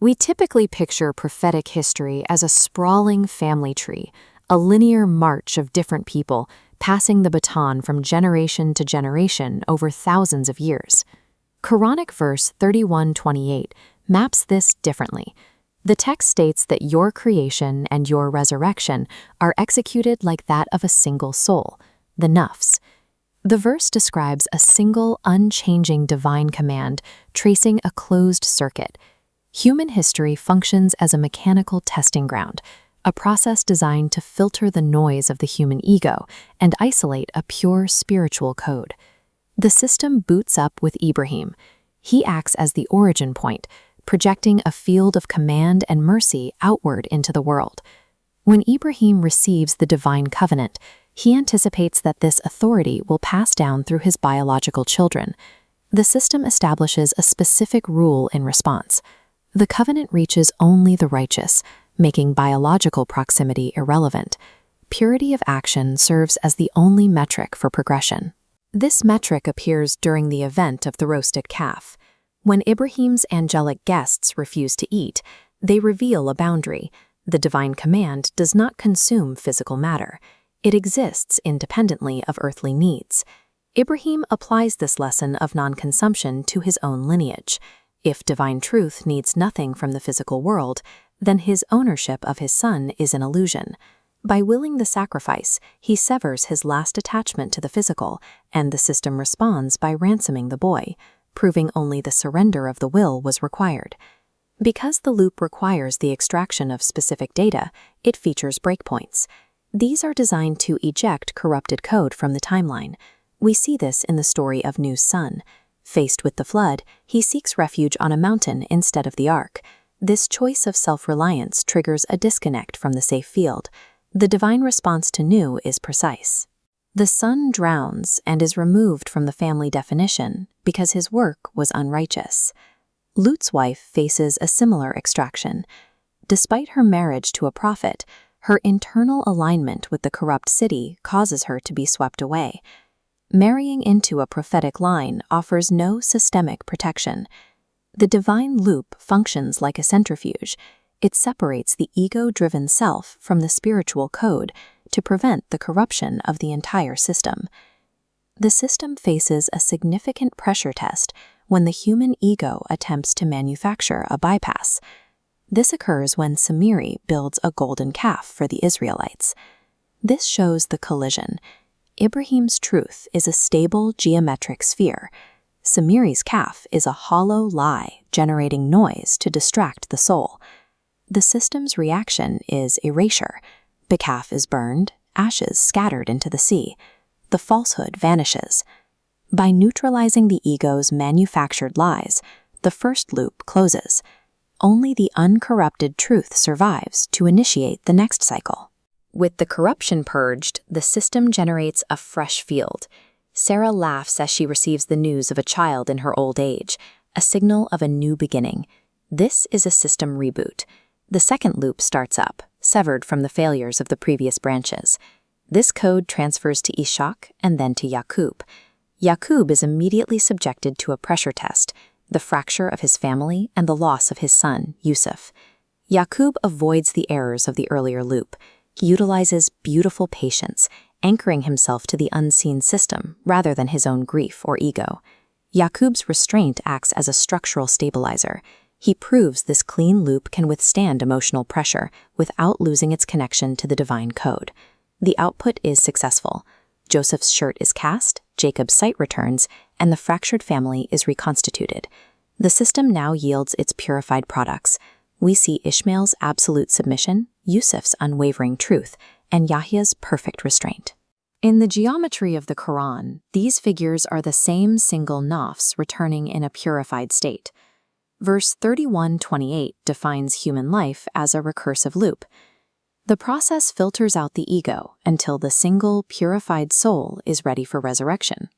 We typically picture prophetic history as a sprawling family tree, a linear march of different people passing the baton from generation to generation over thousands of years. Quranic verse 31:28 maps this differently. The text states that your creation and your resurrection are executed like that of a single soul, the Nafs. The verse describes a single, unchanging divine command tracing a closed circuit. Human history functions as a mechanical testing ground, a process designed to filter the noise of the human ego and isolate a pure spiritual code. The system boots up with Ibrāhīm. He acts as the origin point, projecting a field of command and mercy outward into the world. When Ibrāhīm receives the divine covenant, he anticipates that this authority will pass down through his biological children. The system establishes a specific rule in response. The covenant reaches only the righteous, making biological proximity irrelevant. Purity of action serves as the only metric for progression. This metric appears during the event of the roasted calf. When Ibrāhīm's angelic guests refuse to eat, they reveal a boundary. The divine command does not consume physical matter. It exists independently of earthly needs. Ibrāhīm applies this lesson of non-consumption to his own lineage. If divine truth needs nothing from the physical world, then his ownership of his son is an illusion. By willing the sacrifice, he severs his last attachment to the physical, and the system responds by ransoming the boy, proving only the surrender of the will was required. Because the loop requires the extraction of specific data, it features breakpoints. These are designed to eject corrupted code from the timeline. We see this in the story of Nuh's son. Faced with the flood, he seeks refuge on a mountain instead of the ark. This choice of self-reliance triggers a disconnect from the safe field. The divine response to Nuh is precise. The son drowns and is removed from the family definition because his work was unrighteous. Lut's wife faces a similar extraction. Despite her marriage to a prophet, her internal alignment with the corrupt city causes her to be swept away. Marrying into a prophetic line offers no systemic protection. The divine loop functions like a centrifuge. It separates the ego-driven self from the spiritual code to prevent the corruption of the entire system. The system faces a significant pressure test when the human ego attempts to manufacture a bypass. This occurs when Sāmirī builds a golden calf for the Israelites. This shows the collision. Ibrāhīm's truth is a stable geometric sphere. Sāmirī's calf is a hollow lie generating noise to distract the soul. The system's reaction is erasure. The calf is burned, ashes scattered into the sea. The falsehood vanishes. By neutralizing the ego's manufactured lies, the first loop closes. Only the uncorrupted truth survives to initiate the next cycle. With the corruption purged, the system generates a fresh field. Sarah laughs as she receives the news of a child in her old age, a signal of a new beginning. This is a system reboot. The second loop starts up, severed from the failures of the previous branches. This code transfers to Ishaq and then to Yaʿqub. Yaʿqub is immediately subjected to a pressure test, the fracture of his family and the loss of his son, Yusuf. Yaʿqub avoids the errors of the earlier loop. He utilizes beautiful patience, anchoring himself to the unseen system rather than his own grief or ego. Yaʿqub's restraint acts as a structural stabilizer. He proves this clean loop can withstand emotional pressure without losing its connection to the divine code. The output is successful. Joseph's shirt is cast, Jacob's sight returns, and the fractured family is reconstituted. The system now yields its purified products. We see Ishmael's absolute submission, Yusuf's unwavering truth, and Yahya's perfect restraint. In the geometry of the Quran, these figures are the same single nafs returning in a purified state. Verse 31:28 defines human life as a recursive loop. The process filters out the ego until the single, purified soul is ready for resurrection.